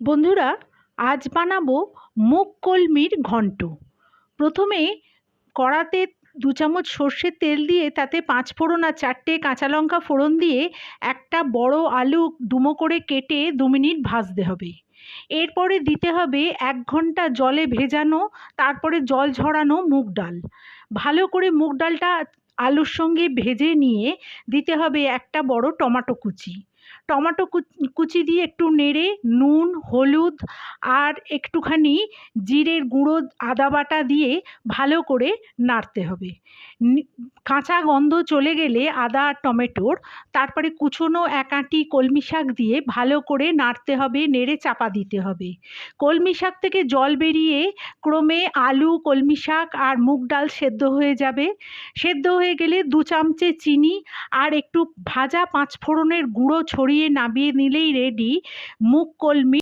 বন্ধুরা, আজ বানাবো মুগ কলমির ঘন্ট। প্রথমে কড়াতে 2 চামচ সর্ষের তেল দিয়ে তাতে 5 ফোড়ন আর 4টে কাঁচা লঙ্কা ফোড়ন দিয়ে একটা বড় আলু ডুমো করে কেটে 2 মিনিট ভাজতে হবে। এরপরে দিতে হবে 1 ঘন্টা জলে ভেজানো, তারপরে জল ঝরানো মুগ ডাল। ভালো করে মুগ ডালটা আলুর সঙ্গে ভেজে নিয়ে দিতে হবে একটা বড় টমেটো কুচি। টমেটো কুচি দিয়ে একটু নেড়ে নুন, হলুদ আর একটুখানি জিরের গুঁড়ো, আদা বাটা দিয়ে ভালো করে নাড়তে হবে। কাঁচা গন্ধ চলে গেলে আদা আর টমেটোর, তারপরে কুচোনো 1 আঁটি কলমি শাক দিয়ে ভালো করে নাড়তে হবে, নেড়ে চাপা দিতে হবে। কলমি শাক থেকে জল বেরিয়ে ক্রমে আলু, কলমি শাক আর মুগ ডাল সেদ্ধ হয়ে যাবে। সেদ্ধ হয়ে গেলে 2 চামচে চিনি আর একটু ভাজা 5 ফোড়নের গুঁড়ো ছড়িয়ে নামিয়ে নিলেই রেডি মুগ কলমি